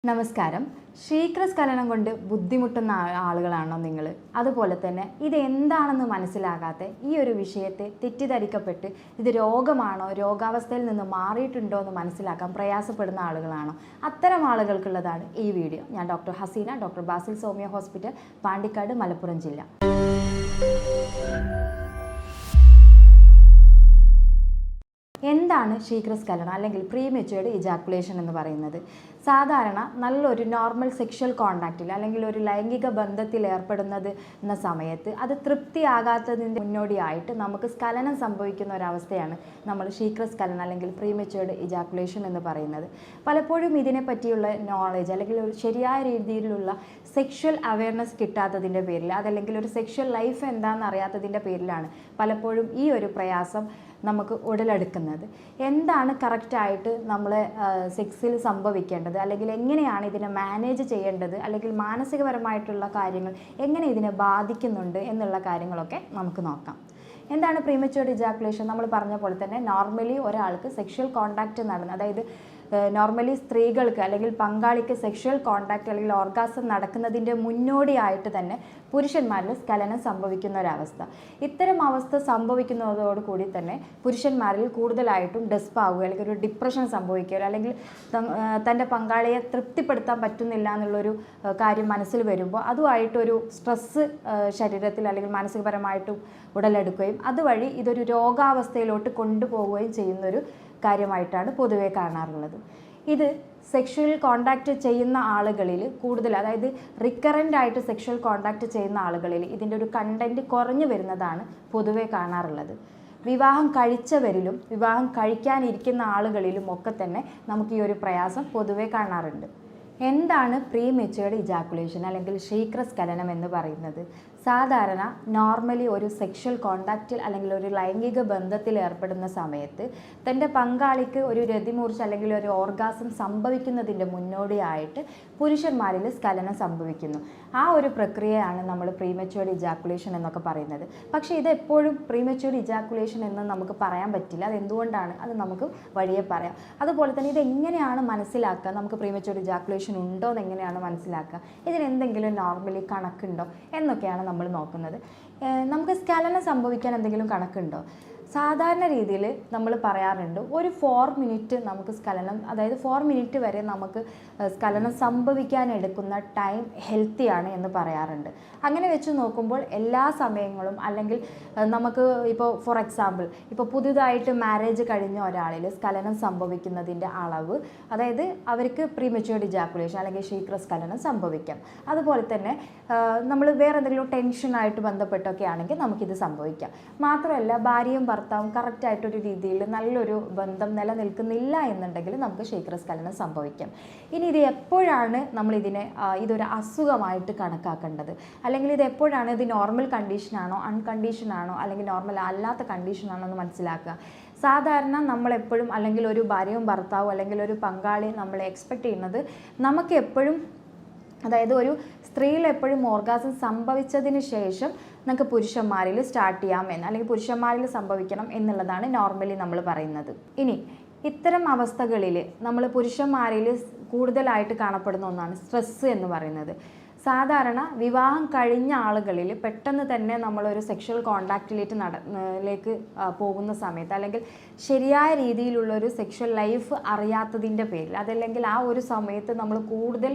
നമസ്കാരം. ശീഘ്രസ്ഖലനം കൊണ്ട് ബുദ്ധിമുട്ടുന്ന ആളുകളാണോ നിങ്ങൾ? അതുപോലെ തന്നെ ഇതെന്താണെന്ന് മനസ്സിലാകാത്ത ഈ ഒരു വിഷയത്തെ തെറ്റിദ്ധരിക്കപ്പെട്ട് ഇത് രോഗമാണോ, രോഗാവസ്ഥയിൽ നിന്ന് മാറിയിട്ടുണ്ടോ എന്ന് മനസ്സിലാക്കാൻ പ്രയാസപ്പെടുന്ന ആളുകളാണോ? അത്തരം ആളുകൾക്കുള്ളതാണ് ഈ വീഡിയോ. ഞാൻ doctor Hasina, doctor Basil സോമിയ hospital, Pandikkad, Malappuram ജില്ല. എന്താണ് ശീഘ്രസ്ഖലനം അല്ലെങ്കിൽ പ്രീമെച്യൂർഡ് ഇജാക്കുലേഷൻ എന്ന് പറയുന്നത്? സാധാരണ നല്ലൊരു നോർമൽ സെക്ഷൽ കോണ്ടാക്റ്റിൽ അല്ലെങ്കിൽ ഒരു ലൈംഗിക ബന്ധത്തിൽ ഏർപ്പെടുന്നത് എന്ന സമയത്ത് അത് തൃപ്തിയാകാത്തതിൻ്റെ മുന്നോടിയായിട്ട് നമുക്ക് സ്ഖലനം സംഭവിക്കുന്ന ഒരവസ്ഥയാണ് നമ്മൾ ശീഘ്രസ്ഖലനം അല്ലെങ്കിൽ പ്രീമെച്യൂർഡ് ഇജാക്കുലേഷൻ എന്ന് പറയുന്നത്. പലപ്പോഴും ഇതിനെ പറ്റിയുള്ള നോളേജ് അല്ലെങ്കിൽ ഒരു ശരിയായ രീതിയിലുള്ള സെക്ഷൽ അവയർനെസ് കിട്ടാത്തതിൻ്റെ പേരിൽ, അതല്ലെങ്കിൽ ഒരു സെക്ഷൽ ലൈഫ് എന്താണെന്ന് അറിയാത്തതിൻ്റെ പേരിലാണ് പലപ്പോഴും ഈ ഒരു പ്രയാസം നമുക്ക് ഉടലെടുക്കുന്നത്. എന്താണ് കറക്റ്റായിട്ട് നമ്മൾ സെക്സിൽ സംഭവിക്കേണ്ടത്, അല്ലെങ്കിൽ എങ്ങനെയാണ് ഇതിനെ മാനേജ് ചെയ്യേണ്ടത്, അല്ലെങ്കിൽ മാനസികപരമായിട്ടുള്ള കാര്യങ്ങൾ എങ്ങനെ ഇതിനെ ബാധിക്കുന്നുണ്ട് എന്നുള്ള കാര്യങ്ങളൊക്കെ നമുക്ക് നോക്കാം. എന്താണ് പ്രീമെച്യൂർഡ് ഇജാക്കുലേഷൻ? നമ്മൾ പറഞ്ഞ പോലെ തന്നെ നോർമലി ഒരാൾക്ക് സെക്ഷൽ കോണ്ടാക്റ്റ് നടന്ന്, അതായത് നോർമലി സ്ത്രീകൾക്ക് അല്ലെങ്കിൽ പങ്കാളിക്ക് സെക്ഷൽ കോണ്ടാക്റ്റ് അല്ലെങ്കിൽ ഓർഗാസം നടക്കുന്നതിൻ്റെ മുന്നോടിയായിട്ട് തന്നെ പുരുഷന്മാരിൽ സ്ഖലനം സംഭവിക്കുന്ന ഒരവസ്ഥ. ഇത്തരം അവസ്ഥ സംഭവിക്കുന്നതോടുകൂടി തന്നെ പുരുഷന്മാരിൽ കൂടുതലായിട്ടും ഡെസ്പ് ആവുക, അല്ലെങ്കിൽ ഒരു ഡിപ്രഷൻ സംഭവിക്കുക, അല്ലെങ്കിൽ തൻ്റെ പങ്കാളിയെ തൃപ്തിപ്പെടുത്താൻ പറ്റുന്നില്ല എന്നുള്ളൊരു കാര്യം മനസ്സിൽ വരുമ്പോൾ അതുമായിട്ടൊരു സ്ട്രെസ്സ് ശരീരത്തിൽ അല്ലെങ്കിൽ മാനസികപരമായിട്ടും ഉടലെടുക്കുകയും അതുവഴി ഇതൊരു രോഗാവസ്ഥയിലോട്ട് കൊണ്ടുപോവുകയും ചെയ്യുന്നൊരു കാര്യമായിട്ടാണ് പൊതുവെ കാണാറുള്ളത്. ഇത് സെക്ഷൽ കോണ്ടാക്റ്റ് ചെയ്യുന്ന ആളുകളിൽ കൂടുതൽ, അതായത് റിക്കറൻ്റ് ആയിട്ട് സെക്ഷൽ കോണ്ടാക്റ്റ് ചെയ്യുന്ന ആളുകളിൽ ഇതിൻ്റെ ഒരു കണ്ടൻറ്റ് കുറഞ്ഞു വരുന്നതാണ് പൊതുവെ കാണാറുള്ളത്. വിവാഹം കഴിച്ചവരിലും വിവാഹം കഴിക്കാനിരിക്കുന്ന ആളുകളിലും ഒക്കെ തന്നെ നമുക്ക് ഈ ഒരു പ്രയാസം പൊതുവെ കാണാറുണ്ട്. എന്താണ് പ്രീമെച്യൂർഡ് ഇജാക്കുലേഷൻ അല്ലെങ്കിൽ ശീഘ്രസ്ഖലനം എന്ന് പറയുന്നത്? സാധാരണ നോർമലി ഒരു സെക്ഷൽ കോണ്ടാക്റ്റിൽ അല്ലെങ്കിൽ ഒരു ലൈംഗിക ബന്ധത്തിൽ ഏർപ്പെടുന്ന സമയത്ത് തൻ്റെ പങ്കാളിക്ക് ഒരു രതിമൂർച്ച അല്ലെങ്കിൽ ഒരു ഓർഗാസം സംഭവിക്കുന്നതിൻ്റെ മുന്നോടിയായിട്ട് പുരുഷന്മാരിൽ സ്ഖലനം സംഭവിക്കുന്നു. ആ ഒരു പ്രക്രിയയാണ് നമ്മൾ പ്രീമെച്യൂർഡ് ഇജാക്കുലേഷൻ എന്നൊക്കെ പറയുന്നത്. പക്ഷേ ഇത് എപ്പോഴും പ്രീമെച്യൂർഡ് ഇജാക്കുലേഷൻ എന്ന് നമുക്ക് പറയാൻ പറ്റില്ല. അതെന്തുകൊണ്ടാണ്? അത് നമുക്ക് വഴിയെ പറയാം. അതുപോലെ തന്നെ ഇതെങ്ങനെയാണ് മനസ്സിലാക്കുക, നമുക്ക് പ്രീമെച്യൂർഡ് ഇജാക്കുലേഷൻ ഉണ്ടോ എന്ന് എങ്ങനെയാണ് മനസ്സിലാക്കുക, ഇതിനെന്തെങ്കിലും നോർമലി കണക്കുണ്ടോ എന്നൊക്കെയാണ് നമ്മൾ നോക്കുന്നത്. നമുക്ക് സ്ഖലനം സംഭവിക്കാൻ എന്തെങ്കിലും കണക്കുണ്ടോ? സാധാരണ രീതിയിൽ നമ്മൾ പറയാറുണ്ട് ഒരു 4 മിനിറ്റ് നമുക്ക് സ്ഖലനം, അതായത് 4 മിനിറ്റ് വരെ നമുക്ക് സ്ഖലനം സംഭവിക്കാൻ എടുക്കുന്ന ടൈം ഹെൽത്തിയാണ് എന്ന് പറയാറുണ്ട്. അങ്ങനെ വെച്ച് നോക്കുമ്പോൾ എല്ലാ സമയങ്ങളും, അല്ലെങ്കിൽ നമുക്ക് ഇപ്പോൾ ഫോർ എക്സാമ്പിൾ ഇപ്പോൾ പുതുതായിട്ട് മാരേജ് കഴിഞ്ഞ ഒരാളിൽ സ്ഖലനം സംഭവിക്കുന്നതിൻ്റെ അളവ്, അതായത് അവർക്ക് പ്രീമെച്യൂർഡ് ഇജാക്കുലേഷൻ അല്ലെങ്കിൽ ശീഘ്രസ്ഖലനം സംഭവിക്കാം. അതുപോലെ തന്നെ നമ്മൾ വേറെ എന്തെങ്കിലും ടെൻഷനായിട്ട് ബന്ധപ്പെട്ടൊക്കെ ആണെങ്കിൽ നമുക്കിത് സംഭവിക്കാം. മാത്രമല്ല ഭാര്യയും ഭർത്താവും കറക്റ്റായിട്ടൊരു രീതിയിൽ നല്ലൊരു ബന്ധം നിലനിൽക്കുന്നില്ല എന്നുണ്ടെങ്കിൽ നമുക്ക് ശീഘ്രസ്ഖലനം സംഭവിക്കാം. ഇനി ഇത് എപ്പോഴാണ് നമ്മളിതിനെ ഇതൊരു അസുഖമായിട്ട് കണക്കാക്കേണ്ടത്, അല്ലെങ്കിൽ ഇത് എപ്പോഴാണ് ഇത് നോർമൽ കണ്ടീഷനാണോ അൺകണ്ടീഷനാണോ അല്ലെങ്കിൽ നോർമൽ അല്ലാത്ത കണ്ടീഷനാണോ എന്ന് മനസ്സിലാക്കുക. സാധാരണ നമ്മളെപ്പോഴും, അല്ലെങ്കിൽ ഒരു ഭാര്യയും ഭർത്താവും അല്ലെങ്കിൽ ഒരു പങ്കാളി നമ്മൾ എക്സ്പെക്റ്റ് ചെയ്യുന്നത് നമുക്ക് എപ്പോഴും, അതായത് ഒരു സ്ത്രീയിൽ എപ്പോഴും ഓർഗാസം സംഭവിച്ചതിന് ശേഷം നമുക്ക് പുരുഷന്മാരിൽ സ്റ്റാർട്ട് ചെയ്യാമെന്ന്, അല്ലെങ്കിൽ പുരുഷന്മാരിൽ സംഭവിക്കണം എന്നുള്ളതാണ് നോർമലി നമ്മൾ പറയുന്നത്. ഇനി ഇത്തരം അവസ്ഥകളിൽ നമ്മൾ പുരുഷന്മാരിൽ കൂടുതലായിട്ട് കാണപ്പെടുന്ന ഒന്നാണ് സ്ട്രെസ്സ് എന്ന് പറയുന്നത്. സാധാരണ വിവാഹം കഴിഞ്ഞ ആളുകളിൽ പെട്ടെന്ന് തന്നെ നമ്മളൊരു സെക്ഷൽ കോണ്ടാക്റ്റിലേക്ക് പോകുന്ന സമയത്ത്, അല്ലെങ്കിൽ ശരിയായ രീതിയിലുള്ളൊരു സെക്ഷൽ ലൈഫ് അറിയാത്തതിൻ്റെ പേരിൽ, അതല്ലെങ്കിൽ ആ ഒരു സമയത്ത് നമ്മൾ കൂടുതൽ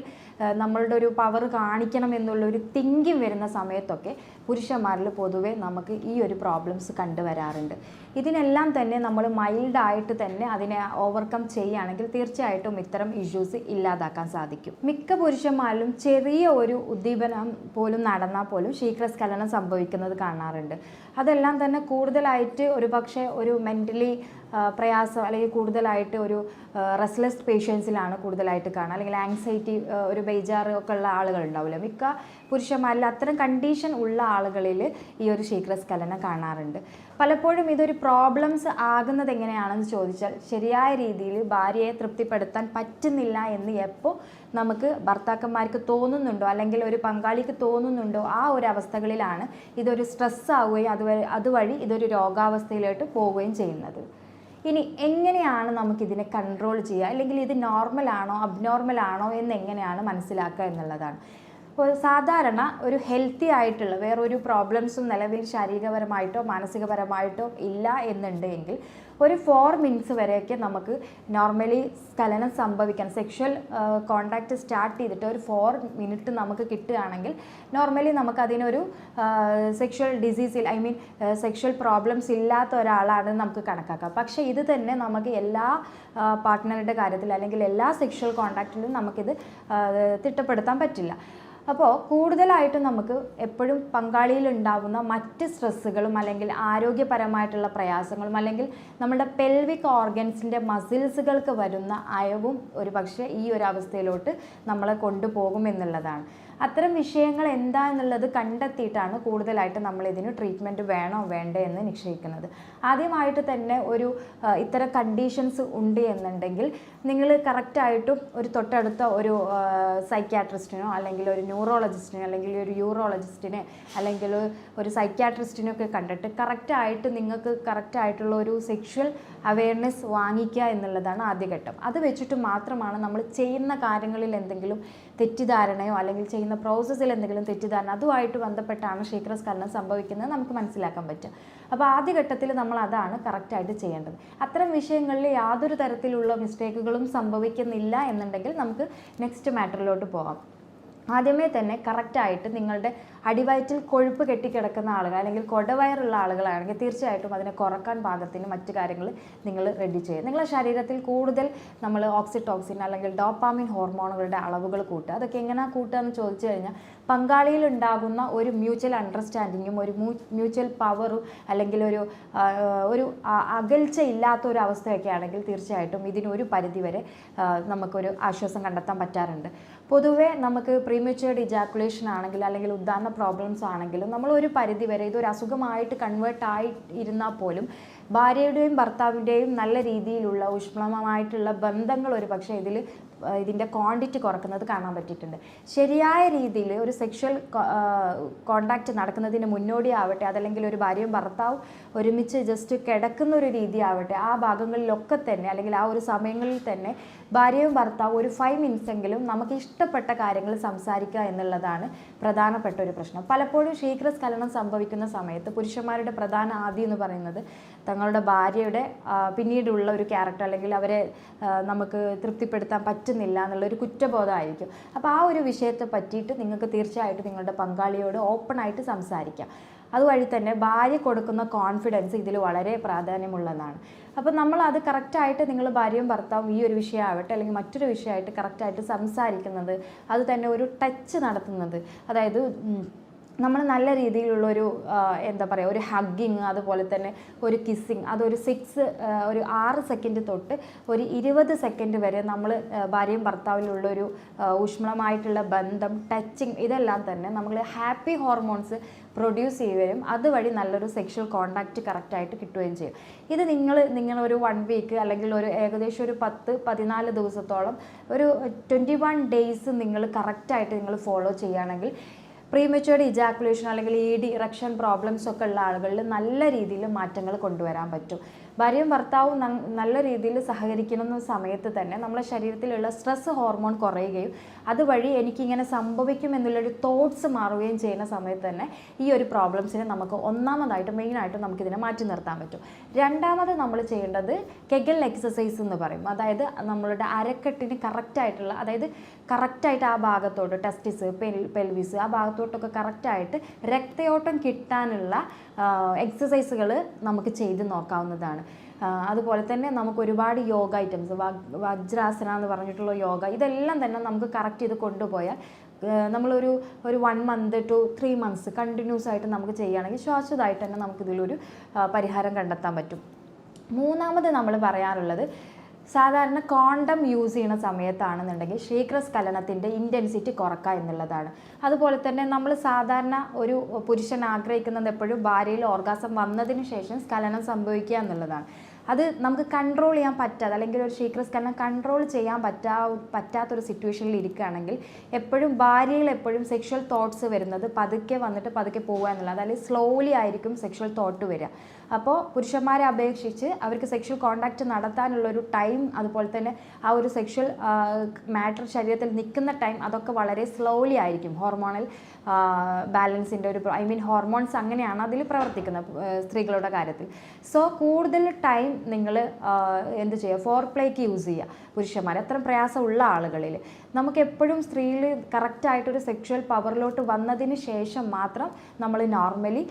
നമ്മളുടെ ഒരു പവർ കാണിക്കണം എന്നുള്ളൊരു തിങ്കിങ് വരുന്ന സമയത്തൊക്കെ പുരുഷന്മാരിൽ പൊതുവെ നമുക്ക് ഈ ഒരു പ്രോബ്ലംസ് കണ്ടുവരാറുണ്ട്. ഇതിനെല്ലാം തന്നെ നമ്മൾ മൈൽഡായിട്ട് തന്നെ അതിനെ ഓവർകം ചെയ്യുകയാണെങ്കിൽ തീർച്ചയായിട്ടും ഇത്തരം ഇഷ്യൂസ് ഇല്ലാതാക്കാൻ സാധിക്കും. മിക്ക പുരുഷന്മാരിലും ചെറിയ ഒരു ഉദ്ദീപനം പോലും നടന്നാൽ പോലും ശീഘ്രസ്ഖലനം സംഭവിക്കുന്നത് കാണാറുണ്ട്. അതെല്ലാം തന്നെ കൂടുതലായിട്ട് ഒരു പക്ഷേ ഒരു മെൻ്റലി പ്രയാസം, അല്ലെങ്കിൽ കൂടുതലായിട്ട് ഒരു റെസ്ലെസ് പേഷ്യൻസിലാണ് കൂടുതലായിട്ട് കാണുക, അല്ലെങ്കിൽ ആങ്സൈറ്റി, ഒരു ബേജാറ് ഒക്കെ ഉള്ള ആളുകളുണ്ടാവില്ല. മിക്ക പുരുഷന്മാരിൽ അത്തരം കണ്ടീഷൻ ഉള്ള ആളുകളിൽ ഈ ഒരു ശീഘ്രസ്ഖലനം കാണാറുണ്ട്. പലപ്പോഴും ഇതൊരു പ്രോബ്ലംസ് ആകുന്നത് എങ്ങനെയാണെന്ന് ചോദിച്ചാൽ, ശരിയായ രീതിയിൽ ഭാര്യയെ തൃപ്തിപ്പെടുത്താൻ പറ്റുന്നില്ല എന്ന് എപ്പോൾ നമുക്ക് ഭർത്താക്കന്മാർക്ക് തോന്നുന്നുണ്ടോ, അല്ലെങ്കിൽ ഒരു പങ്കാളിക്ക് തോന്നുന്നുണ്ടോ, ആ ഒരു അവസ്ഥകളിലാണ് ഇതൊരു സ്ട്രെസ് ആവുകയും അതുവഴി ഇതൊരു രോഗാവസ്ഥയിലോട്ട് പോവുകയും ചെയ്യുന്നത്. ഇനി എങ്ങനെയാണ് നമുക്കിതിനെ കൺട്രോൾ ചെയ്യുക, അല്ലെങ്കിൽ ഇത് നോർമലാണോ അബ്നോർമലാണോ എന്ന് എങ്ങനെയാണ് മനസ്സിലാക്കുക എന്നുള്ളതാണ്. ഇപ്പോൾ സാധാരണ ഒരു ഹെൽത്തി ആയിട്ടുള്ള വേറൊരു പ്രോബ്ലംസും നിലവിൽ ശാരീരികപരമായിട്ടോ മാനസികപരമായിട്ടോ ഇല്ല എന്നുണ്ടെങ്കിൽ ഒരു 4 മിനിറ്റ്സ് വരെയൊക്കെ നമുക്ക് നോർമലി സ്ഖലനം സംഭവിക്കാൻ, സെക്ഷൽ കോണ്ടാക്റ്റ് സ്റ്റാർട്ട് ചെയ്തിട്ട് ഒരു 4 മിനിറ്റ് നമുക്ക് കിട്ടുകയാണെങ്കിൽ നോർമലി നമുക്കതിനൊരു സെക്ഷൽ ഡിസീസിൽ സെക്ഷൽ പ്രോബ്ലംസ് ഇല്ലാത്ത ഒരാളാണ് നമുക്ക് കണക്കാക്കാം. പക്ഷേ ഇത് തന്നെ നമുക്ക് എല്ലാ പാർട്ട്ണറുടെ കാര്യത്തിൽ അല്ലെങ്കിൽ എല്ലാ സെക്ഷൽ കോണ്ടാക്റ്റിലും നമുക്കിത് തിട്ടപ്പെടുത്താൻ പറ്റില്ല. അപ്പോൾ കൂടുതലായിട്ടും നമുക്ക് എപ്പോഴും പങ്കാളിയിൽ ഉണ്ടാകുന്ന മറ്റ് സ്ട്രെസ്സുകളും അല്ലെങ്കിൽ ആരോഗ്യപരമായിട്ടുള്ള പ്രയാസങ്ങളും അല്ലെങ്കിൽ നമ്മുടെ പെൽവിക് ഓർഗൻസിൻ്റെ മസിൽസുകൾക്ക് വരുന്ന അയവും ഒരു പക്ഷേ ഈ ഒരു അവസ്ഥയിലോട്ട് നമ്മളെ കൊണ്ടുപോകും എന്നുള്ളതാണ്. അത്തരം വിഷയങ്ങൾ എന്താ എന്നുള്ളത് കണ്ടെത്തിയിട്ടാണ് കൂടുതലായിട്ട് നമ്മൾ ഇതിന് ട്രീറ്റ്മെൻറ്റ് വേണോ വേണ്ടേ എന്ന് നിശ്ചയിക്കുന്നത്. ആദ്യമായിട്ട് തന്നെ ഒരു ഇത്തരം കണ്ടീഷൻസ് ഉണ്ട് എന്നുണ്ടെങ്കിൽ നിങ്ങൾ കറക്റ്റായിട്ടും ഒരു തൊട്ടടുത്ത ഒരു സൈക്യാട്രിസ്റ്റിനോ അല്ലെങ്കിൽ ഒരു ന്യൂറോളജിസ്റ്റിനോ അല്ലെങ്കിൽ ഒരു യൂറോളജിസ്റ്റിനെ അല്ലെങ്കിൽ ഒരു സൈക്യാട്രിസ്റ്റിനൊക്കെ കണ്ടിട്ട് കറക്റ്റായിട്ട് നിങ്ങൾക്ക് കറക്റ്റായിട്ടുള്ള ഒരു സെക്ഷൽ അവെയർനെസ് വാങ്ങിക്കുക എന്നുള്ളതാണ് ആദ്യഘട്ടം. അത് വെച്ചിട്ട് മാത്രമാണ് നമ്മൾ ചെയ്യുന്ന കാര്യങ്ങളിൽ എന്തെങ്കിലും തെറ്റിദ്ധാരണയോ അല്ലെങ്കിൽ ചെയ്യുന്ന പ്രോസസ്സിൽ എന്തെങ്കിലും തെറ്റിദ്ധാരണ അതുമായിട്ട് ബന്ധപ്പെട്ടാണ് ശീഘ്രസ്ഖലനം സംഭവിക്കുന്നത് നമുക്ക് മനസ്സിലാക്കാൻ പറ്റുക. അപ്പോൾ ആദ്യഘട്ടത്തിൽ നമ്മൾ അതാണ് കറക്റ്റായിട്ട് ചെയ്യേണ്ടത്. അത്തരം വിഷയങ്ങളിൽ യാതൊരു തരത്തിലുള്ള മിസ്റ്റേക്കുകളും സംഭവിക്കുന്നില്ല എന്നുണ്ടെങ്കിൽ നമുക്ക് നെക്സ്റ്റ് മാറ്ററിലോട്ട് പോകാം. ആദ്യമേ തന്നെ കറക്റ്റായിട്ട് നിങ്ങളുടെ അടിവയറ്റിൽ കൊഴുപ്പ് കെട്ടിക്കിടക്കുന്ന ആളുകൾ അല്ലെങ്കിൽ കൊടവയറുള്ള ആളുകളാണെങ്കിൽ തീർച്ചയായിട്ടും അതിനെ കുറക്കാൻ പാകത്തിന് മറ്റു കാര്യങ്ങൾ നിങ്ങൾ റെഡി ചെയ്യുക. നിങ്ങളുടെ ശരീരത്തിൽ കൂടുതൽ നമ്മൾ ഓക്സിറ്റോക്സിൻ അല്ലെങ്കിൽ ഡോപ്പാമിൻ ഹോർമോണുകളുടെ അളവുകൾ കൂട്ടുക. അതൊക്കെ എങ്ങനെയാണ് കൂട്ടുക എന്ന് ചോദിച്ചു കഴിഞ്ഞാൽ പങ്കാളിയിൽ ഉണ്ടാകുന്ന ഒരു മ്യൂച്വൽ അണ്ടർസ്റ്റാൻഡിങ്ങും ഒരു മ്യൂച്വൽ പവറും അല്ലെങ്കിൽ ഒരു അകൽച്ച ഇല്ലാത്ത ഒരു അവസ്ഥയൊക്കെ ആണെങ്കിൽ തീർച്ചയായിട്ടും ഇതിനൊരു പരിധിവരെ നമുക്കൊരു ആശ്വാസം കണ്ടെത്താൻ പറ്റാറുണ്ട്. പൊതുവേ നമുക്ക് പ്രീമച്വേർഡ് ഇജാക്കുലേഷൻ ആണെങ്കിൽ അല്ലെങ്കിൽ ഉദ്ധാരണ പ്രോബ്ലംസ് ആണെങ്കിലും നമ്മൾ ഒരു പരിധിവരെ ഇതൊരു അസുഖമായിട്ട് കൺവേർട്ട് ആയി ഇരുന്നാൽ പോലും ഭാര്യയുടെയും ഭർത്താവിൻ്റെയും നല്ല രീതിയിലുള്ള ഊഷ്മളമായിട്ടുള്ള ബന്ധങ്ങൾ ഒരു പക്ഷേ ഇതിൻ്റെ ക്വാണ്ടിറ്റി കുറക്കുന്നത് കാണാൻ പറ്റിയിട്ടുണ്ട്. ശരിയായ രീതിയിൽ ഒരു സെക്ഷൽ കോണ്ടാക്റ്റ് നടക്കുന്നതിന് മുന്നോടിയാവട്ടെ, അതല്ലെങ്കിൽ ഒരു ഭാര്യയും ഭർത്താവും ഒരുമിച്ച് ജസ്റ്റ് കിടക്കുന്ന ഒരു രീതി ആവട്ടെ, ആ ഭാഗങ്ങളിലൊക്കെ തന്നെ അല്ലെങ്കിൽ ആ ഒരു സമയങ്ങളിൽ തന്നെ ഭാര്യയും ഭർത്താവും ഒരു 5 മിനിറ്റ്സ് എങ്കിലും നമുക്ക് ഇഷ്ടപ്പെട്ട കാര്യങ്ങൾ സംസാരിക്കുക എന്നുള്ളതാണ് പ്രധാനപ്പെട്ട ഒരു പ്രശ്നം. പലപ്പോഴും ശീഘ്രസ്ഖലനം സംഭവിക്കുന്ന സമയത്ത് പുരുഷന്മാരുടെ പ്രധാന ആദി എന്ന് പറയുന്നത് തങ്ങളുടെ ഭാര്യയുടെ പിന്നീടുള്ള ഒരു ക്യാരക്ടർ അല്ലെങ്കിൽ അവരെ നമുക്ക് തൃപ്തിപ്പെടുത്താൻ പറ്റുന്നില്ല എന്നുള്ളൊരു കുറ്റബോധമായിരിക്കും. അപ്പോൾ ആ ഒരു വിഷയത്തെ പറ്റിയിട്ട് നിങ്ങൾക്ക് തീർച്ചയായിട്ടും നിങ്ങളുടെ പങ്കാളിയോട് ഓപ്പണായിട്ട് സംസാരിക്കാം. അതുവഴി തന്നെ ഭാര്യ കൊടുക്കുന്ന കോൺഫിഡൻസ് ഇതിൽ വളരെ പ്രാധാന്യമുള്ളതാണ്. അപ്പോൾ നമ്മൾ അത് കറക്റ്റായിട്ട് നിങ്ങൾ ഭാര്യയും ഭർത്താവും ഈ ഒരു വിഷയമാവട്ടെ അല്ലെങ്കിൽ മറ്റൊരു വിഷയമായിട്ട് കറക്റ്റായിട്ട് സംസാരിക്കുന്നത്, അത് തന്നെ ഒരു ടച്ച് നടത്തുന്നത്, അതായത് നമ്മൾ നല്ല രീതിയിലുള്ളൊരു എന്താ പറയുക ഒരു ഹഗ്ഗിങ്, അതുപോലെ തന്നെ ഒരു കിസ്സിങ്, അതൊരു 6 സെക്കൻഡ് തൊട്ട് ഒരു 20 സെക്കൻഡ് വരെ നമ്മൾ ഭാര്യയും ഭർത്താവിലുള്ളൊരു ഊഷ്മളമായിട്ടുള്ള ബന്ധം, ടച്ചിങ്, ഇതെല്ലാം തന്നെ നമ്മൾ ഹാപ്പി ഹോർമോൺസ് പ്രൊഡ്യൂസ് ചെയ്യുകയും അതുവഴി നല്ലൊരു സെക്ഷൽ കോണ്ടാക്റ്റ് കറക്റ്റായിട്ട് കിട്ടുകയും ചെയ്യും. ഇത് നിങ്ങളൊരു 1 വീക്ക് അല്ലെങ്കിൽ ഒരു ഏകദേശം ഒരു 10-14 ദിവസത്തോളം ഒരു 21 ഡേയ്സ് നിങ്ങൾ കറക്റ്റായിട്ട് നിങ്ങൾ ഫോളോ ചെയ്യുകയാണെങ്കിൽ പ്രീമച്വേർഡ് ഇജാക്കുലേഷൻ അല്ലെങ്കിൽ ED ഇറക്ഷൻ പ്രോബ്ലംസ് ഒക്കെ ഉള്ള ആളുകളിൽ നല്ല രീതിയിൽ മാറ്റങ്ങൾ കൊണ്ടുവരാൻ പറ്റും. ഭാര്യയും ഭർത്താവും നല്ല രീതിയിൽ സഹകരിക്കുന്ന സമയത്ത് തന്നെ നമ്മുടെ ശരീരത്തിലുള്ള സ്ട്രെസ് ഹോർമോൺ കുറയുകയും അതുവഴി എനിക്കിങ്ങനെ സംഭവിക്കും എന്നുള്ളൊരു തോട്ട്സ് മാറുകയും ചെയ്യുന്ന സമയത്ത് തന്നെ ഈ ഒരു പ്രോബ്ലംസിനെ നമുക്ക് ഒന്നാമതായിട്ട് മെയിനായിട്ട് നമുക്കിതിനെ മാറ്റി നിർത്താൻ പറ്റും. രണ്ടാമത് നമ്മൾ ചെയ്യേണ്ടത് കെഗൽ എക്സസൈസ് എന്ന് പറയും. അതായത് നമ്മളുടെ അരക്കെട്ടിന് കറക്റ്റായിട്ടുള്ള, അതായത് കറക്റ്റായിട്ട് ആ ഭാഗത്തോട്ട് ടെസ്റ്റിസ്, പെൽവിസ്, ആ ഭാഗത്തോട്ടൊക്കെ കറക്റ്റായിട്ട് രക്തയോട്ടം കിട്ടാനുള്ള എക്സസൈസുകൾ നമുക്ക് ചെയ്ത് നോക്കാവുന്നതാണ്. അതുപോലെ തന്നെ നമുക്ക് ഒരുപാട് യോഗ ഐറ്റംസ്, വജ്രാസന എന്ന് പറഞ്ഞിട്ടുള്ള യോഗ, ഇതെല്ലാം തന്നെ നമുക്ക് കറക്റ്റ് ചെയ്ത് കൊണ്ടുപോയാൽ നമ്മളൊരു 1 മന്ത് to 3 മന്ത്സ് കണ്ടിന്യൂസ് ആയിട്ട് നമുക്ക് ചെയ്യുകയാണെങ്കിൽ ശാശ്വതമായിട്ട് തന്നെ നമുക്കിതിലൊരു പരിഹാരം കണ്ടെത്താൻ പറ്റും. മൂന്നാമത് നമ്മൾ പറയാറുള്ളത് സാധാരണ കോണ്ടം യൂസ് ചെയ്യുന്ന സമയത്താണെന്നുണ്ടെങ്കിൽ ശീഘ്രസ്ഖലനത്തിൻ്റെ ഇൻറ്റൻസിറ്റി കുറക്കുക എന്നുള്ളതാണ്. അതുപോലെ തന്നെ നമ്മൾ സാധാരണ ഒരു പുരുഷൻ ആഗ്രഹിക്കുന്നത് എപ്പോഴും ഭാര്യയിൽ ഓർഗാസം വന്നതിന് ശേഷം സ്ഖലനം സംഭവിക്കുക എന്നുള്ളതാണ്. അത് നമുക്ക് കൺട്രോൾ ചെയ്യാൻ പറ്റാതെ അല്ലെങ്കിൽ ഒരു ശീഘ്രസ്ഖലനം കൺട്രോൾ ചെയ്യാൻ പറ്റാത്തൊരു സിറ്റുവേഷനിൽ ഇരിക്കുകയാണെങ്കിൽ എപ്പോഴും ഭാര്യയിൽ എപ്പോഴും സെക്ഷൽ തോട്ട്സ് വരുന്നത് പതുക്കെ വന്നിട്ട് പതുക്കെ പോകുക എന്നുള്ളത്, അല്ലെങ്കിൽ സ്ലോലി ആയിരിക്കും സെക്ഷൽ തോട്ട് വരിക. അപ്പോൾ പുരുഷന്മാരെ അപേക്ഷിച്ച് അവർക്ക് സെക്ഷൽ കോണ്ടാക്റ്റ് നടത്താനുള്ളൊരു ടൈം, അതുപോലെ തന്നെ ആ ഒരു സെക്ഷൽ മാറ്റർ ശരീരത്തിൽ നിൽക്കുന്ന ടൈം അതൊക്കെ വളരെ സ്ലോലി ആയിരിക്കും. ഹോർമോണൽ ബാലൻസിൻ്റെ ഒരു ഹോർമോൺസ് അങ്ങനെയാണ് അതിൽ പ്രവർത്തിക്കുന്നത് സ്ത്രീകളുടെ കാര്യത്തിൽ. സോ കൂടുതൽ ടൈം നിങ്ങൾ എന്ത് ചെയ്യുക, ഫോർ പ്ലേക്ക് യൂസ് ചെയ്യുക. പുരുഷന്മാർ അത്ര പ്രയാസമുള്ള ആളുകളിൽ നമുക്ക് എപ്പോഴും സ്ത്രീയിൽ കറക്റ്റായിട്ടൊരു സെക്ഷൽ പവറിലോട്ട് വന്നതിന് ശേഷം മാത്രം നമ്മൾ നോർമലി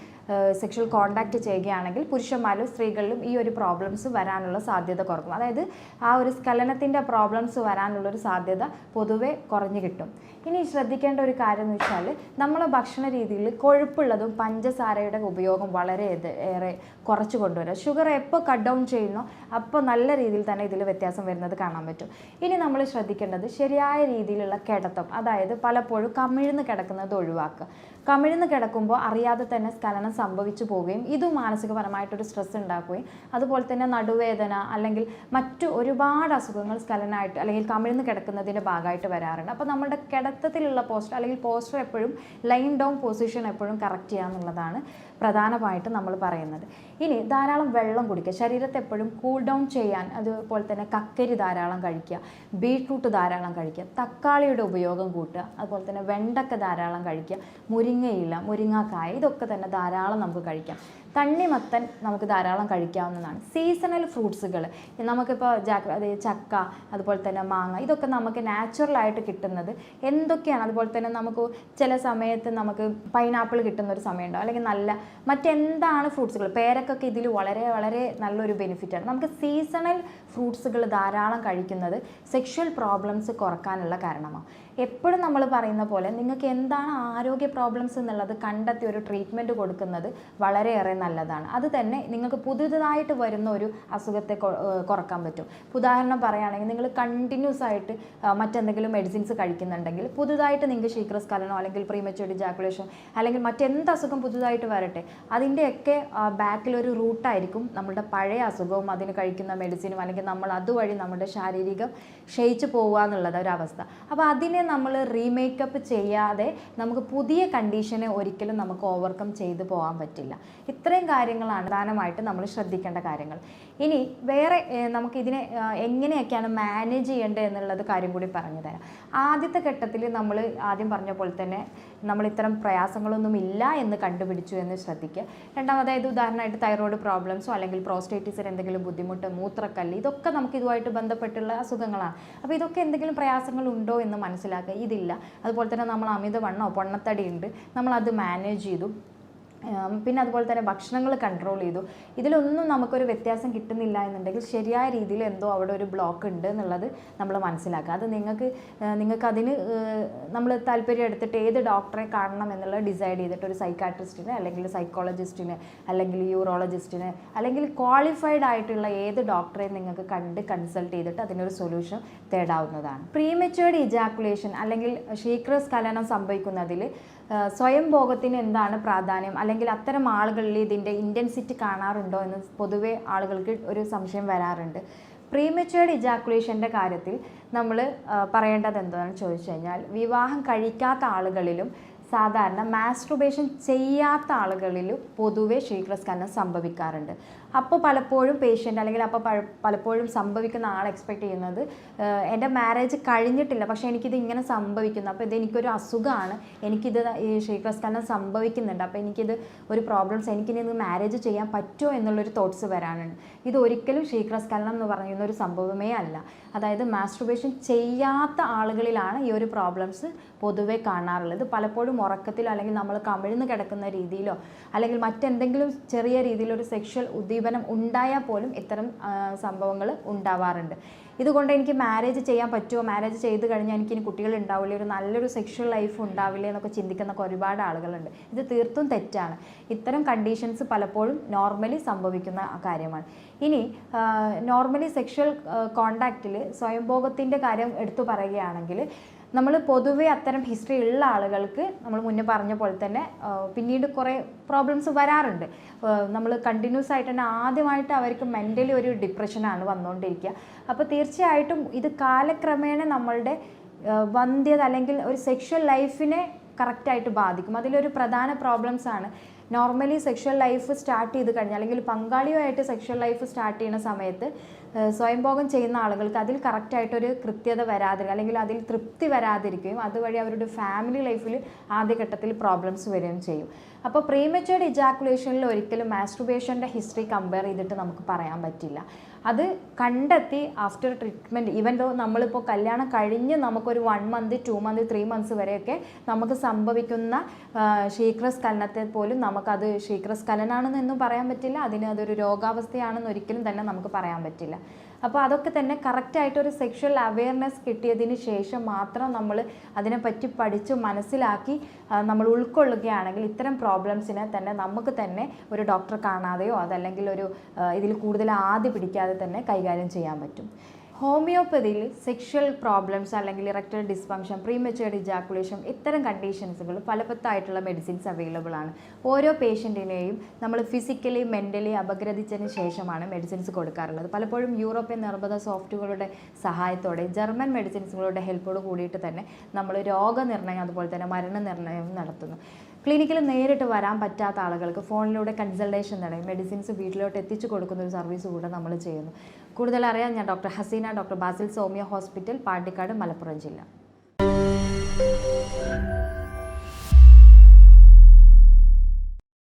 സെക്ഷൽ കോണ്ടാക്റ്റ് ചെയ്യുകയാണെങ്കിൽ പുരുഷന്മാരിലും സ്ത്രീകളിലും ഈ ഒരു പ്രോബ്ലംസ് വരാനുള്ള സാധ്യത കുറക്കും. അതായത് ആ ഒരു സ്ഖലനത്തിൻ്റെ പ്രോബ്ലംസ് വരാനുള്ളൊരു സാധ്യത പൊതുവെ കുറഞ്ഞു കിട്ടും. ഇനി ശ്രദ്ധിക്കേണ്ട ഒരു കാര്യം എന്ന് വെച്ചാൽ നമ്മളെ ഭക്ഷണ രീതിയിൽ കൊഴുപ്പുള്ളതും പഞ്ചസാരയുടെ ഉപയോഗം വളരെ ഏറെ കുറച്ച് കൊണ്ടുവരിക. ഷുഗർ എപ്പോൾ കട്ട് ഡൗൺ ചെയ്യുന്നോ അപ്പോൾ നല്ല രീതിയിൽ തന്നെ ഇതിൽ വ്യത്യാസം വരുന്നത് കാണാൻ പറ്റും. ഇനി നമ്മൾ ശ്രദ്ധിക്കേണ്ടത് ശരിയായ രീതിയിലുള്ള കിടത്തം, അതായത് പലപ്പോഴും കമിഴ്ന്ന് കിടക്കുന്നത് ഒഴിവാക്കുക. കമിഴ്ന്ന് കിടക്കുമ്പോൾ അറിയാതെ തന്നെ സ്ഖലനം സംഭവിച്ചു പോവുകയും ഇത് മാനസികപരമായിട്ടൊരു സ്ട്രെസ് ഉണ്ടാക്കുകയും അതുപോലെ തന്നെ നടുവേദന അല്ലെങ്കിൽ മറ്റു ഒരുപാട് അസുഖങ്ങൾ സ്ഖലനമായിട്ട് അല്ലെങ്കിൽ കമിഴ്ന്ന് കിടക്കുന്നതിൻ്റെ ഭാഗമായിട്ട് വരാറുണ്ട്. അപ്പോൾ നമ്മുടെ കിടത്തത്തിലുള്ള പോസ്റ്റർ അല്ലെങ്കിൽ പോസ്റ്റർ എപ്പോഴും ലൈൻ ഡൗൺ പൊസിഷൻ എപ്പോഴും കറക്റ്റ് ചെയ്യുക എന്നുള്ളതാണ് പ്രധാനമായിട്ട് നമ്മൾ പറയുന്നത്. ഇനി ധാരാളം വെള്ളം കുടിക്കുക, ശരീരത്തെ എപ്പോഴും കൂൾ ഡൗൺ ചെയ്യാൻ. അതുപോലെ തന്നെ കക്കരി ധാരാളം കഴിക്കുക, ബീട്രൂട്ട് ധാരാളം കഴിക്കുക, തക്കാളിയുടെ ഉപയോഗം കൂട്ടുക, അതുപോലെ തന്നെ വെണ്ടക്ക ധാരാളം കഴിക്കുക, മുരിങ്ങയില, മുരിങ്ങാക്കായ ഇതൊക്കെ തന്നെ ധാരാളം നമുക്ക് കഴിക്കാം. തണ്ണിമത്തൻ നമുക്ക് ധാരാളം കഴിക്കാവുന്നതാണ്. സീസണൽ ഫ്രൂട്ട്സുകൾ നമുക്കിപ്പോൾ ചക്ക, അതുപോലെ തന്നെ മാങ്ങ, ഇതൊക്കെ നമുക്ക് നാച്ചുറലായിട്ട് കിട്ടുന്നത് എന്തൊക്കെയാണ്. അതുപോലെ തന്നെ നമുക്ക് ചില സമയത്ത് നമുക്ക് പൈനാപ്പിൾ കിട്ടുന്ന ഒരു സമയമുണ്ടാവും, അല്ലെങ്കിൽ നല്ല മറ്റെന്താണ് ഫ്രൂട്ട്സുകൾ, പേരക്കൊക്കെ ഇതിൽ വളരെ വളരെ നല്ലൊരു ബെനിഫിറ്റാണ്. നമുക്ക് സീസണൽ ഫ്രൂട്ട്സുകൾ ധാരാളം കഴിക്കുന്നത് സെക്ഷൽ പ്രോബ്ലംസ് കുറക്കാനുള്ള കാരണമാണ്. എപ്പോഴും നമ്മൾ പറയുന്ന പോലെ നിങ്ങൾക്ക് എന്താണ് ആരോഗ്യ പ്രോബ്ലംസ് എന്നുള്ളത് കണ്ടെത്തി ഒരു ട്രീറ്റ്മെൻറ്റ് കൊടുക്കുന്നത് വളരെയേറെ നല്ലതാണ്. അത് തന്നെ നിങ്ങൾക്ക് പുതുതായിട്ട് വരുന്ന ഒരു അസുഖത്തെ കുറക്കാൻ പറ്റും. ഉദാഹരണം പറയുകയാണെങ്കിൽ നിങ്ങൾ കണ്ടിന്യൂസ് ആയിട്ട് മറ്റെന്തെങ്കിലും മെഡിസിൻസ് കഴിക്കുന്നുണ്ടെങ്കിൽ പുതുതായിട്ട് നിങ്ങൾക്ക് ശീഘ്രസ്ഖലനോ അല്ലെങ്കിൽ പ്രീമച്യൂർഡ് ഇജാക്കുലേഷൻ അല്ലെങ്കിൽ മറ്റെന്ത് അസുഖം പുതുതായിട്ട് വരട്ടെ അതിൻ്റെയൊക്കെ ബാക്കിലൊരു റൂട്ടായിരിക്കും നമ്മളുടെ പഴയ അസുഖവും അതിന് കഴിക്കുന്ന മെഡിസിനും, അല്ലെങ്കിൽ നമ്മൾ അതുവഴി നമ്മുടെ ശാരീരികം ക്ഷയിച്ചു പോവുക എന്നുള്ളത് ഒരവസ്ഥ. അപ്പോൾ അതിനെ നമ്മൾ റീമേക്കപ്പ് ചെയ്യാതെ നമുക്ക് പുതിയ കണ്ടീഷനെ ഒരിക്കലും നമുക്ക് ഓവർകം ചെയ്തു പോകാൻ പറ്റില്ല. ഇത്രയും കാര്യങ്ങളാണ് പ്രധാനമായിട്ട് നമ്മൾ ശ്രദ്ധിക്കേണ്ട കാര്യങ്ങൾ. ഇനി വേറെ നമുക്കിതിനെ എങ്ങനെയൊക്കെയാണ് മാനേജ് ചെയ്യേണ്ടത് എന്നുള്ളത് കാര്യം കൂടി പറഞ്ഞു തരാം. ആദ്യത്തെ ഘട്ടത്തിൽ നമ്മൾ ആദ്യം പറഞ്ഞ പോലെ തന്നെ നമ്മൾ ഇത്തരം പ്രയാസങ്ങളൊന്നും ഇല്ല എന്ന് കണ്ടുപിടിച്ചു എന്ന് ശ്രദ്ധിക്കുക. രണ്ടാമതായത് ഉദാഹരണമായിട്ട് തൈറോയ്ഡ് പ്രോബ്ലംസോ അല്ലെങ്കിൽ പ്രോസ്റ്റേറ്റിസിന് എന്തെങ്കിലും ബുദ്ധിമുട്ട്, മൂത്രക്കല്ല്, ഇതൊക്കെ നമുക്ക് ഇതുമായിട്ട് ബന്ധപ്പെട്ടുള്ള അസുഖങ്ങളാണ്. അപ്പോൾ ഇതൊക്കെ എന്തെങ്കിലും പ്രയാസങ്ങൾ ഉണ്ടോ എന്ന് മനസ്സിലാക്കുക. ഇതില്ല. അതുപോലെ തന്നെ നമ്മൾ അമിതവണ്ണോ പൊണ്ണത്തടി ഉണ്ട്, നമ്മളത് മാനേജ് ചെയ്തു. പിന്നെ അതുപോലെ തന്നെ ഭക്ഷണങ്ങൾ കൺട്രോൾ ചെയ്തു. ഇതിലൊന്നും നമുക്കൊരു വ്യത്യാസം കിട്ടുന്നില്ല എന്നുണ്ടെങ്കിൽ ശരിയായ രീതിയിൽ എന്തോ അവിടെ ഒരു ബ്ലോക്ക് ഉണ്ട് എന്നുള്ളത് നമ്മൾ മനസ്സിലാക്കുക. അത് നിങ്ങൾക്ക് അതിന് നമ്മൾ താല്പര്യം എടുത്തിട്ട് ഏത് ഡോക്ടറെ കാണണം എന്നുള്ളത് ഡിസൈഡ് ചെയ്തിട്ട് ഒരു സൈക്കാട്രിസ്റ്റിന് അല്ലെങ്കിൽ സൈക്കോളജിസ്റ്റിന് അല്ലെങ്കിൽ യൂറോളജിസ്റ്റിന് അല്ലെങ്കിൽ ക്വാളിഫൈഡ് ആയിട്ടുള്ള ഏത് ഡോക്ടറെയും നിങ്ങൾക്ക് കണ്ട് കൺസൾട്ട് ചെയ്തിട്ട് അതിനൊരു സൊല്യൂഷൻ തേടാവുന്നതാണ്. പ്രീമച്യൂർഡ് ഇജാക്കുലേഷൻ അല്ലെങ്കിൽ ശീഘ്രസ്ഖലനം സംഭവിക്കുന്നതിൽ സ്വയം ഭോഗത്തിന് എന്താണ് പ്രാധാന്യം, അല്ലെങ്കിൽ അത്തരം ആളുകളിൽ ഇതിൻ്റെ ഇൻറ്റൻസിറ്റി കാണാറുണ്ടോ എന്ന് പൊതുവെ ആളുകൾക്ക് ഒരു സംശയം വരാറുണ്ട്. പ്രീമച്യൂർഡ് ഇജാക്കുലേഷൻ്റെ കാര്യത്തിൽ നമ്മൾ പറയേണ്ടത് എന്താണെന്ന് ചോദിച്ചു കഴിഞ്ഞാൽ വിവാഹം കഴിക്കാത്ത ആളുകളിലും സാധാരണ മാസ്ട്രുബേഷൻ ചെയ്യാത്ത ആളുകളിലും പൊതുവെ ശീഘ്രസ്ഖലനം സംഭവിക്കാറുണ്ട്. അപ്പോൾ പലപ്പോഴും പേഷ്യൻ്റ് അല്ലെങ്കിൽ അപ്പോൾ പലപ്പോഴും സംഭവിക്കുന്ന ആൾ എക്സ്പെക്റ്റ് ചെയ്യുന്നത് എൻ്റെ മാരേജ് കഴിഞ്ഞിട്ടില്ല പക്ഷേ എനിക്കിത് ഇങ്ങനെ സംഭവിക്കുന്നു, അപ്പോൾ ഇത് എനിക്കൊരു അസുഖമാണ്, എനിക്കിത് ഈ ശീഘ്രസ്ഖലനം സംഭവിക്കുന്നുണ്ട്, അപ്പോൾ എനിക്കിത് ഒരു പ്രോബ്ലംസ്, എനിക്കിനി ഇത് മാരേജ് ചെയ്യാൻ പറ്റുമോ എന്നുള്ളൊരു തോട്ട്സ് വരാനുണ്ട്. ഇത് ഒരിക്കലും ശീഘ്രസ്ഖലനം എന്ന് പറയുന്ന ഒരു സംഭവമേ അല്ല. അതായത് മാസ്ട്രുബേഷൻ ചെയ്യാത്ത ആളുകളിലാണ് ഈ ഒരു പ്രോബ്ലംസ് പൊതുവെ കാണാറുള്ളത്. പലപ്പോഴും ഉറക്കത്തിലോ അല്ലെങ്കിൽ നമ്മൾ കമിഴ്ന്ന് കിടക്കുന്ന രീതിയിലോ അല്ലെങ്കിൽ മറ്റെന്തെങ്കിലും ചെറിയ രീതിയിലൊരു സെക്ഷൽ ഉദ്ദീപനം ഉണ്ടായാൽ പോലും ഇത്തരം സംഭവങ്ങൾ ഉണ്ടാവാറുണ്ട്. ഇതുകൊണ്ട് എനിക്ക് മാരേജ് ചെയ്യാൻ പറ്റുമോ, മാരേജ് ചെയ്ത് കഴിഞ്ഞാൽ എനിക്കിനി കുട്ടികൾ ഉണ്ടാവില്ലേ, ഒരു നല്ലൊരു സെക്ഷൽ ലൈഫ് ഉണ്ടാവില്ലേ എന്നൊക്കെ ചിന്തിക്കുന്ന ഒരുപാട് ആളുകളുണ്ട്. ഇത് തീർത്തും തെറ്റാണ്. ഇത്തരം കണ്ടീഷൻസ് പലപ്പോഴും നോർമലി സംഭവിക്കുന്ന കാര്യമാണ്. ഇനി നോർമലി സെക്ഷൽ കോണ്ടാക്റ്റിൽ സ്വയംഭോഗത്തിൻ്റെ കാര്യം എടുത്തു പറയുകയാണെങ്കിൽ നമ്മൾ പൊതുവേ അത്തരം ഹിസ്റ്ററി ഉള്ള ആളുകൾക്ക് നമ്മൾ മുന്നേ പറഞ്ഞ പോലെ തന്നെ പിന്നീട് കുറേ പ്രോബ്ലംസ് വരാറുണ്ട്. നമ്മൾ കണ്ടിന്യൂസ് ആയിട്ട് തന്നെ ആദ്യമായിട്ട് അവർക്ക് മെൻ്റലി ഒരു ഡിപ്രഷനാണ് വന്നുകൊണ്ടിരിക്കുക. അപ്പോൾ തീർച്ചയായിട്ടും ഇത് കാലക്രമേണ നമ്മളുടെ വന്ധ്യത അല്ലെങ്കിൽ ഒരു സെക്ഷൽ ലൈഫിനെ കറക്റ്റായിട്ട് ബാധിക്കും. അതിലൊരു പ്രധാന പ്രോബ്ലംസാണ് നോർമലി സെക്ഷൽ ലൈഫ് സ്റ്റാർട്ട് ചെയ്ത് കഴിഞ്ഞാൽ അല്ലെങ്കിൽ പങ്കാളിയുമായിട്ട് സെക്ഷൽ ലൈഫ് സ്റ്റാർട്ട് ചെയ്യുന്ന സമയത്ത് സ്വയംഭോഗം ചെയ്യുന്ന ആളുകൾക്ക് അതിൽ കറക്റ്റായിട്ടൊരു കൃത്യത വരാതിരിക്കും അല്ലെങ്കിൽ അതിൽ തൃപ്തി വരാതിരിക്കുകയും അതുവഴി അവരുടെ ഫാമിലി ലൈഫിൽ ആദ്യഘട്ടത്തിൽ പ്രോബ്ലംസ് വരികയും ചെയ്യും. അപ്പോൾ പ്രീമച്വേർഡ് ഇജാക്കുലേഷനിൽ ഒരിക്കലും മാസ്റ്റുർബേഷൻ്റെ ഹിസ്റ്ററി കമ്പയർ ചെയ്തിട്ട് നമുക്ക് പറയാൻ പറ്റില്ല. അത് കണ്ടെത്തി ആഫ്റ്റർ ട്രീറ്റ്മെൻറ്റ്, ഈവൻ ദോ നമ്മളിപ്പോൾ കല്യാണം കഴിഞ്ഞ് നമുക്കൊരു 1 മന്ത് 2 മന്ത് 3 മന്ത്സ് വരെയൊക്കെ നമുക്ക് സംഭവിക്കുന്ന ശീഘ്രസ്ഖലനത്തെ പോലും നമുക്കത് ശീഘ്രസ്ഖലനാണെന്നൊന്നും പറയാൻ പറ്റില്ല, അതൊരു രോഗാവസ്ഥയാണെന്ന് ഒരിക്കലും തന്നെ നമുക്ക് പറയാൻ പറ്റില്ല. അപ്പോൾ അതൊക്കെ തന്നെ കറക്റ്റായിട്ടൊരു സെക്ഷൽ അവെയർനെസ് കിട്ടിയതിന് ശേഷം മാത്രം നമ്മൾ അതിനെപ്പറ്റി പഠിച്ച് മനസ്സിലാക്കി നമ്മൾ ഉൾക്കൊള്ളുകയാണെങ്കിൽ ഇത്തരം പ്രോബ്ലംസിനെ തന്നെ നമുക്ക് തന്നെ ഒരു ഡോക്ടറെ കാണാതെയോ അതല്ലെങ്കിൽ ഇതിൽ കൂടുതൽ ആദ്യ പിടിക്കാതെ തന്നെ കൈകാര്യം ചെയ്യാൻ പറ്റും. ഹോമിയോപ്പതിയിൽ സെക്ഷൽ പ്രോബ്ലംസ് അല്ലെങ്കിൽ ഇറക്ടൽ ഡിസ്ഫങ്ഷൻ, പ്രീമച്വേർഡ് ഇജാക്കുലേഷൻ ഇത്തരം കണ്ടീഷൻസുകൾ പലപത്തായിട്ടുള്ള മെഡിസിൻസ് അവൈലബിൾ ആണ്. ഓരോ പേഷ്യൻറ്റിനെയും നമ്മൾ ഫിസിക്കലി മെൻ്റലി അപഗ്രഥിച്ചതിന് ശേഷമാണ് മെഡിസിൻസ് കൊടുക്കാറുള്ളത്. പലപ്പോഴും യൂറോപ്യൻ നിർബന്ധ സോഫ്റ്റുകളുടെ സഹായത്തോടെ ജർമ്മൻ മെഡിസിൻസുകളുടെ ഹെൽപ്പോട് കൂടിയിട്ട് തന്നെ നമ്മൾ രോഗനിർണയം അതുപോലെ തന്നെ മരണനിർണയം നടത്തുന്നു. ക്ലിനിക്കിൽ നേരിട്ട് വരാൻ പറ്റാത്ത ആളുകൾക്ക് ഫോണിലൂടെ കൺസൾട്ടേഷൻ നടക്കും, മെഡിസിൻസ് വീട്ടിലോട്ട് എത്തിച്ചു കൊടുക്കുന്ന ഒരു സർവീസ് കൂടെ നമ്മൾ ചെയ്യുന്നു. കൂടുതൽ അറിയാൻ ഞാൻ doctor Hasina, doctor Basil സോമിയ hospital, Pandikkad, Malappuram ജില്ല.